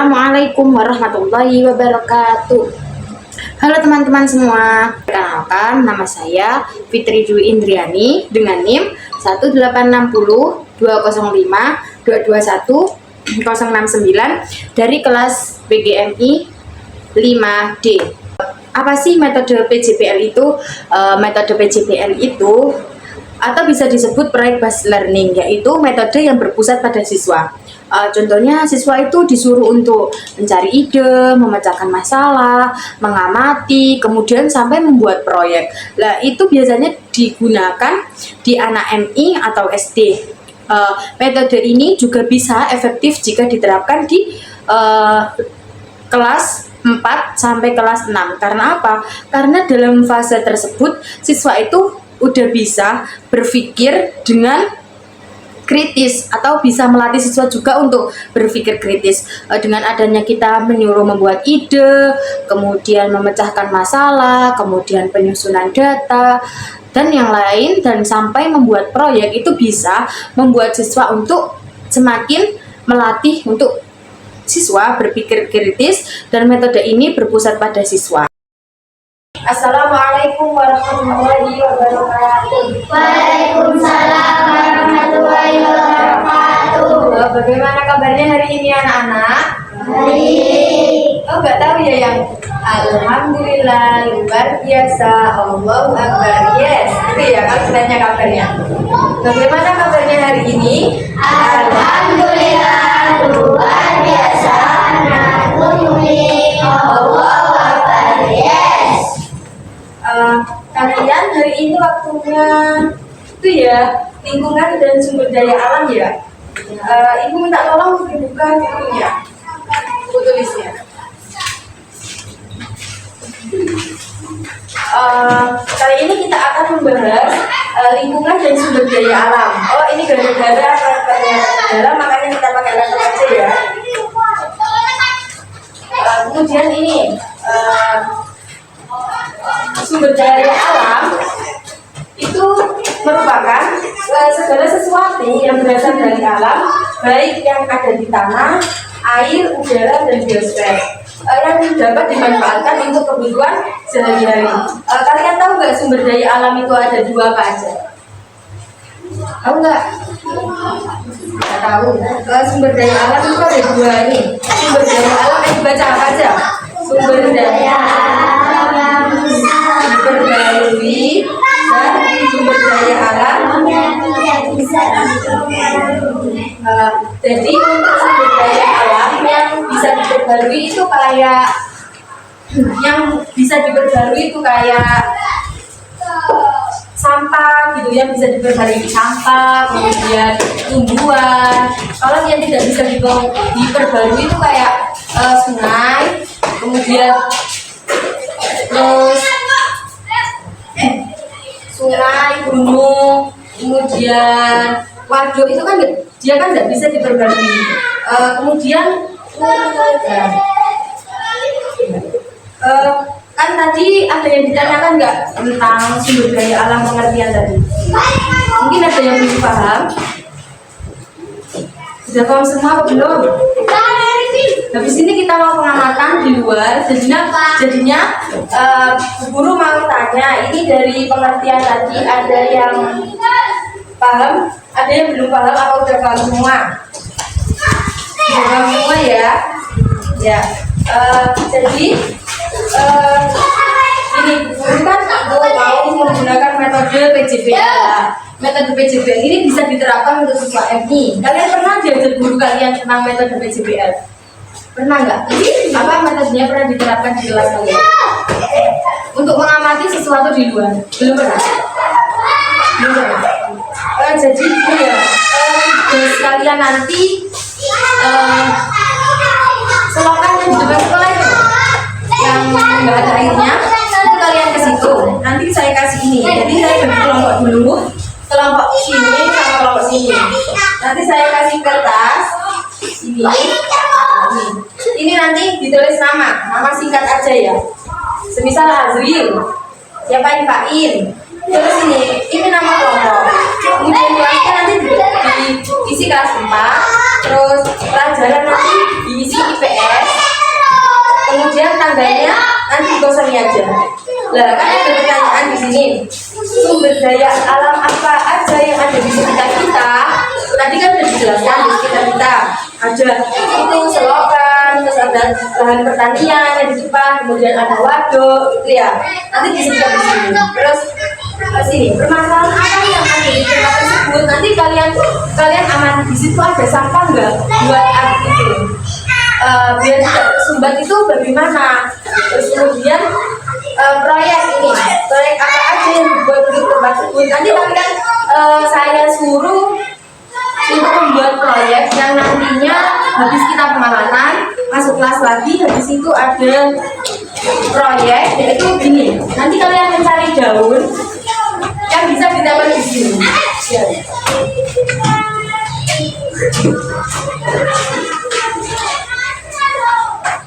Assalamualaikum warahmatullahi wabarakatuh. Halo teman-teman semua, perkenalkan nama saya Fitri Dwi Indriani dengan NIM 1860205221069 dari kelas PGMI 5D. Apa sih metode PJBL itu? Metode PJBL itu atau bisa disebut proyek based learning, yaitu metode yang berpusat pada siswa. Contohnya siswa itu disuruh untuk mencari ide, memecahkan masalah, mengamati, kemudian sampai membuat proyek. Nah, itu biasanya digunakan di anak MI atau SD. Metode ini juga bisa efektif jika diterapkan di kelas 4 sampai kelas 6. Karena apa? Karena dalam fase tersebut siswa itu udah bisa berpikir dengan kritis atau bisa melatih siswa juga untuk berpikir kritis. Dengan adanya kita menyuruh membuat ide, kemudian memecahkan masalah, kemudian penyusunan data dan yang lain, dan sampai membuat proyek, itu bisa membuat siswa untuk semakin melatih untuk siswa berpikir kritis, dan metode ini berpusat pada siswa. Assalamualaikum warahmatullahi wabarakatuh. Waalaikumsalam warahmatullahi wabarakatuh. Bagaimana kabarnya hari ini anak-anak? Baik. Oh, nggak tahu ya yang Alhamdulillah, luar biasa, Allahu Akbar, yes. Itu ya kalau ditanya kabarnya. Bagaimana kabarnya hari ini? Alhamdulillah, luar biasa. Alhamdulillah, Allahu Akbar, yes. Kalian hari ini waktunya itu ya lingkungan dan sumber daya alam ya. Ibu minta tolong dibuka bukunya, buku tulisnya. Kali ini kita akan membahas lingkungan dan sumber daya alam. Oh, ini gara-gara dalam makanya kita pakai laptop aja ya. Kemudian ini sumber daya alam itu merupakan segala sesuatu yang berasal dari alam, baik yang ada di tanah, air, udara, dan biosfer, yang dapat dimanfaatkan untuk kebutuhan sehari-hari. Kalian tahu nggak sumber daya alam itu ada dua apa aja? Tahu nggak? Nggak tahu. Sumber daya alam itu ada dua nih. Sumber daya alam yang dibaca apa aja? Sumber daya alam yang bisa diperbarui dan sumber daya alam yang tidak bisa diperbarui. Jadi untuk sumber daya alam yang bisa diperbarui itu kayak sampah gitu, yang bisa diperbarui sampah, kemudian tumbuhan. Kalau yang tidak bisa diperbarui itu kayak sungai, kemudian terus sungai, gunung, kemudian waduk, itu kan dia kan nggak bisa diperbarui. Kemudian kan tadi ada yang ditanyakan nggak tentang sumber daya alam, pengertian tadi? Mungkin ada yang belum paham. Sudah paham semua atau belum? Habis ini kita mau pengamatan di luar, jadinya guru mau tanya, ini dari pengertian tadi ada yang paham, ada yang belum paham, atau udah paham semua? Udah paham semua ya? Ya. Jadi ini guru kan mau menggunakan metode PJBL. Metode PJBL ini bisa diterapkan untuk siswa MI. Kalian pernah diajar guru kalian tentang metode PJBL? Pernah nggak? Apa metodenya pernah diterapkan di kelas kalian? Untuk mengamati sesuatu di luar? Belum pernah? Belum pernah? Jadi itu ya, sekalian nanti selokan yang di depan sekolah itu yang nggak ada airnya, itu kalian ke situ. Nanti saya kasih ini. Jadi saya bagi kelompok dulu, kelompok sini sama kelompok sini. Nanti saya kasih kertas ini. Ini nanti ditulis nama singkat aja ya. Semisal Azril, siapa yang Fain. Terus ini nama kelompok. Kemudian kelasnya nanti diisi kelas 4. Terus pelajaran nanti diisi IPS, kosan ini aja. Lah kan ada pertanyaan di sini. Sumber daya alam apa aja yang ada di sekitar kita? Tadi kan sudah dijelaskan di sekitar kita. Ada itu selokan, terus ada lahan pertanian yang di depan, kemudian ada waduk, gitu ya. Nanti disebutkan di sini. Terus sini permasalahan apa yang ada di tempat tersebut? Nanti kalian amati di situ ada sampah nggak buat itu. Biar tidak tersumbat itu bagaimana? Terus kemudian proyek ini, proyek apa aja yang dibuat di tempat tersebut? Nanti kalian saya suruh untuk membuat proyek yang nantinya habis kita pengamatan masuk kelas lagi, habis itu ada proyek yaitu gini. Nanti kalian mencari daun yang bisa ditempel di sini. Ya.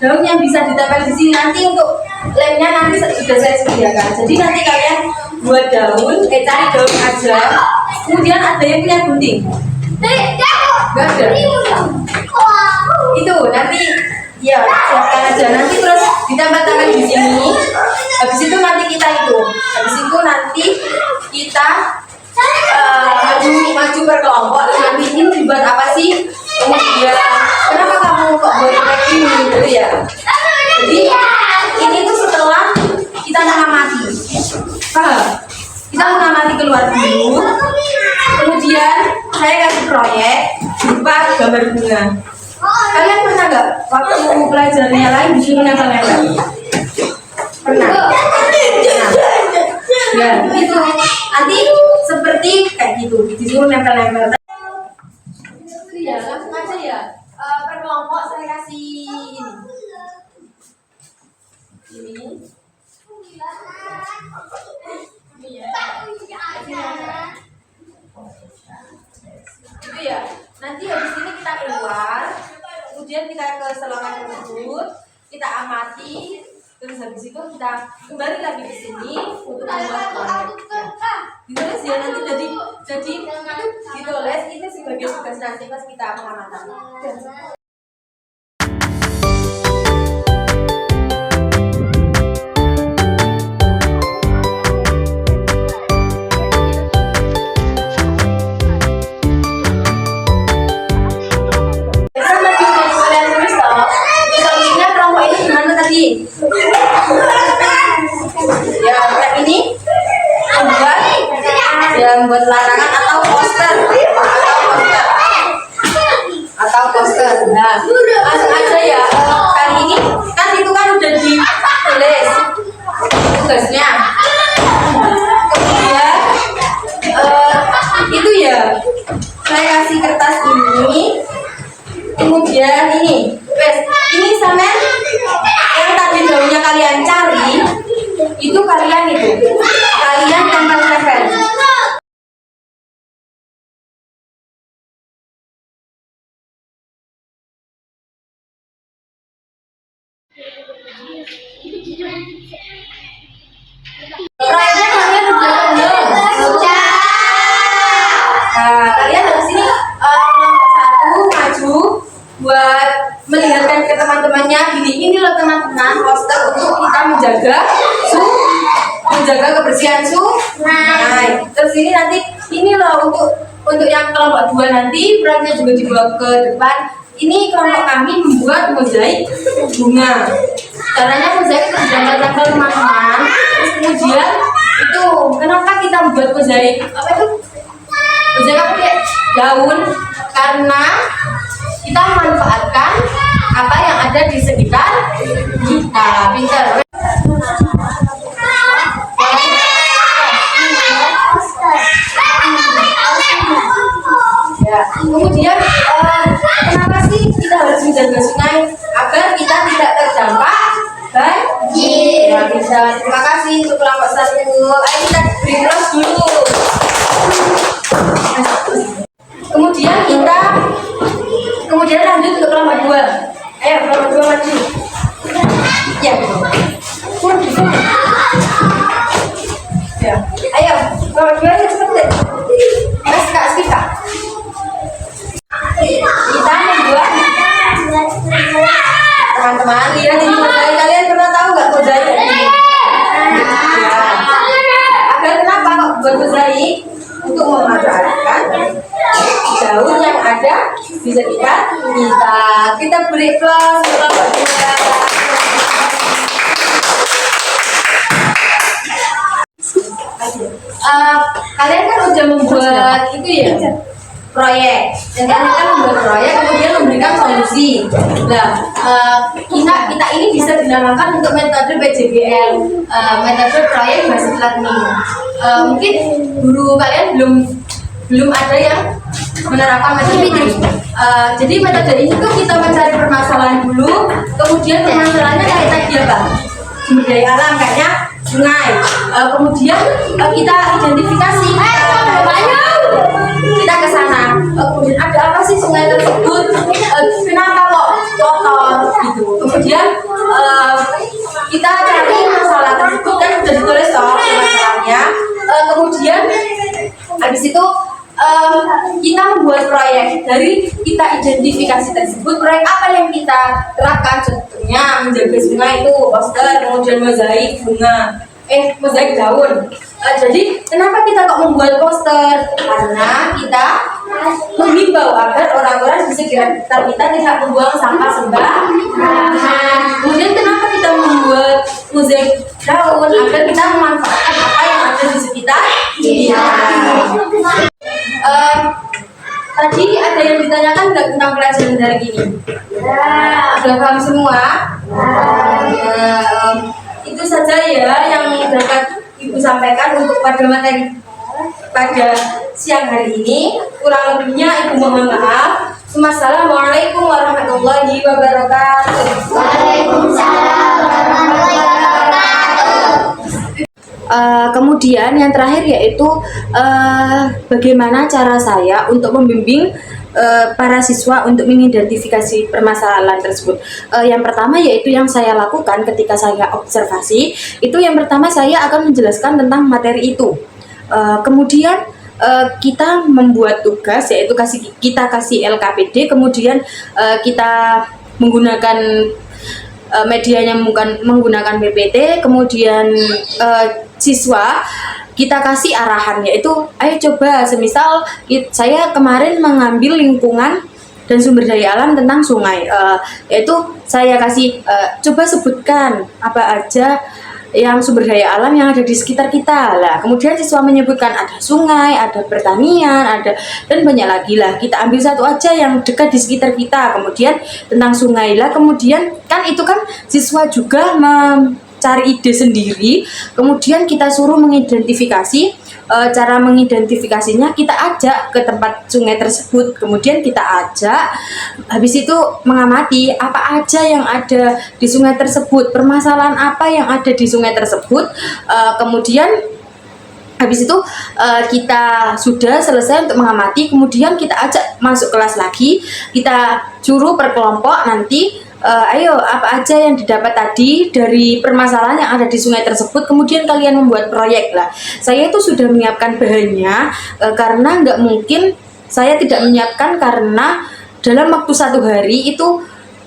Daun yang bisa ditempel di sini nanti untuk lemnya nanti sudah saya sediakan. Jadi nanti kalian buat daun, cari daun aja. Kemudian ada yang punya gunting. Gak ada. Itu nanti ya siapkan aja. Nanti terus ditempel-tempel di sini. Habis itu nanti kita itu. Habis itu nanti kita maju berkelompok. Nanti ini dibuat apa sih? Kemudian kenapa kamu kok buat kayak ini gitu ya? Jadi ini tuh setelah kita mengamati. Paham? Kita mengamati keluar dulu. Kemudian saya kasih proyek berupa gambar bunga. Kalian pernah nggak waktu pelajarannya lain disuruh nempel-nempel? Pernah? Ya, itu nanti seperti kayak gitu, disuruh nempel-nempel. Ya, langsung aja ya. Perkelompok saya kasih ini. Itu ya. Nanti habis ini kita keluar, kemudian kita ke selokan tersebut, kita amati, terus habis itu kita kembali lagi ke sini untuk membuat proyek. Ditulis ya nanti jadi ditulis itu sebagai tugas nanti pas kita pengamatan. Buat larangan atau poster. Nah, langsung aja ya. Kali ini kan itu kan udah ditulis tugasnya. Kemudian itu ya saya kasih kertas ini. Kemudian ini, ini sama yang tadi daunnya kalian cari. Itu kalian tempel-tempel. Proyeknya kalian udah belum? Sudah. Nah, kalian dari sini nomor 1 maju buat melihatkan ke teman-temannya gini. Ini loh teman-teman poster untuk kita menjaga kebersihan sungai. Terus ini nanti ini loh untuk yang kelompok 2 nanti proyeknya juga dibawa ke depan. Ini kelompok kami membuat mozaik bunga. Caranya mozaik itu ditempel-tempel teman-teman. Terus kemudian itu kenapa kita membuat mozaik? Apa itu? Mozaik apa kayak daun? Karena kita memanfaatkan apa yang ada di sekitar kita. Pintar. Ya, kemudian kenapa sih kita harus menjaga sungai agar kita tidak terdampak banjir? Ya, bisa. Terima kasih untuk kelompok 1. Ayo kita beri terus dulu. Kemudian lanjut untuk kelompok 2. Ayo kelompok 2 maju. Ya. Ya. Ayo kelompok 2 ya cepat. Mas Kak Sita. Kita membuat teman-teman lihat ini mozaik. Kalian pernah tahu nggak mozaik? di sekitar kita beri applause untuk Mbak Dila. Kalian kan udah membuat itu ya proyek, dan kalian kan membuat proyek kemudian memberikan solusi. Nah, kita ini bisa dinamakan untuk metode PJBL, metode proyek berbasis learning. Mungkin guru kalian belum ada yang menerapkan metode ini. Jadi metode ini tuh kita mencari permasalahan dulu, kemudian permasalahannya kayak tadi apa? Sumber daya alam kayaknya sungai. Kemudian kita identifikasi, kita ke sana. Kemudian ada apa sih sungai tersebut? Kenapa kok kotor gitu? Kemudian kita cari masalah tersebut kan sudah ditulis toh masalahnya. Kemudian habis itu kita membuat proyek. Dari kita identifikasi tersebut, proyek apa yang kita terapkan, contohnya menjaga sungai itu poster, kemudian mozaik bunga, mozaik daun. Jadi kenapa kita kok membuat poster? Karena kita menghimbau agar orang-orang di sekitar kita tidak membuang sampah sembarangan. Kemudian kenapa kita membuat mozaik daun? Agar kita memanfaatkan apa yang ada di sekitar kita. Tadi ada yang ditanyakan nggak tentang pelajaran dari ini? Sudah paham semua? Itu saja ya yang dapat Ibu sampaikan untuk pada materi pada siang hari ini. Kurang lebihnya Ibu mohon maaf. Wassalamualaikum warahmatullahi wabarakatuh. Waalaikumsalam warahmatullahi wabarakatuh. Kemudian yang terakhir yaitu bagaimana cara saya untuk membimbing para siswa untuk mengidentifikasi permasalahan tersebut. Yang pertama yaitu yang saya lakukan ketika saya observasi, itu yang pertama saya akan menjelaskan tentang materi itu. Kemudian kita membuat tugas, yaitu kita kasih LKPD, kemudian kita menggunakan medianya menggunakan PPT, kemudian siswa kita kasih arahan, yaitu ayo coba, semisal saya kemarin mengambil lingkungan dan sumber daya alam tentang sungai, yaitu saya kasih coba sebutkan apa aja yang sumber daya alam yang ada di sekitar kita lah. Kemudian siswa menyebutkan ada sungai, ada pertanian, ada dan banyak lagi lah. Kita ambil satu aja yang dekat di sekitar kita, kemudian tentang sungai lah. Kemudian kan itu kan siswa juga cari ide sendiri, kemudian kita suruh mengidentifikasi. Cara mengidentifikasinya kita ajak ke tempat sungai tersebut, kemudian kita ajak, habis itu mengamati apa aja yang ada di sungai tersebut, permasalahan apa yang ada di sungai tersebut. Kemudian habis itu kita sudah selesai untuk mengamati, kemudian kita ajak masuk kelas lagi, kita suruh per kelompok nanti ayo apa aja yang didapat tadi dari permasalahan yang ada di sungai tersebut, kemudian kalian membuat proyek lah. Saya itu sudah menyiapkan bahannya, karena nggak mungkin saya tidak menyiapkan, karena dalam waktu 1 hari itu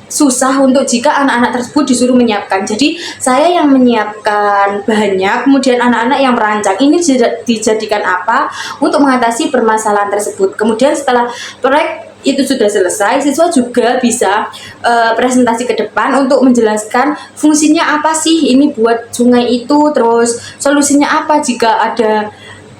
susah untuk jika anak-anak tersebut disuruh menyiapkan. Jadi saya yang menyiapkan bahannya, kemudian anak-anak yang merancang ini dijadikan apa untuk mengatasi permasalahan tersebut. Kemudian setelah proyek itu sudah selesai, siswa juga bisa presentasi ke depan untuk menjelaskan fungsinya apa sih ini buat sungai itu, terus solusinya apa jika ada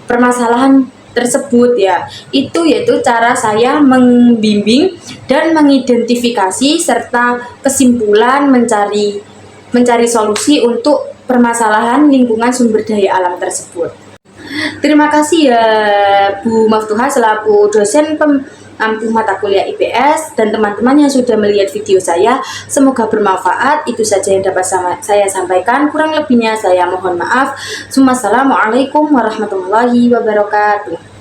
permasalahan tersebut ya. Itu yaitu cara saya membimbing dan mengidentifikasi serta kesimpulan mencari solusi untuk permasalahan lingkungan sumber daya alam tersebut. Terima kasih ya Bu Maftuha selaku dosen pengampu mata kuliah IPS dan teman-teman yang sudah melihat video saya. Semoga bermanfaat. Itu saja yang dapat saya sampaikan. Kurang lebihnya saya mohon maaf. Wassalamualaikum warahmatullahi wabarakatuh.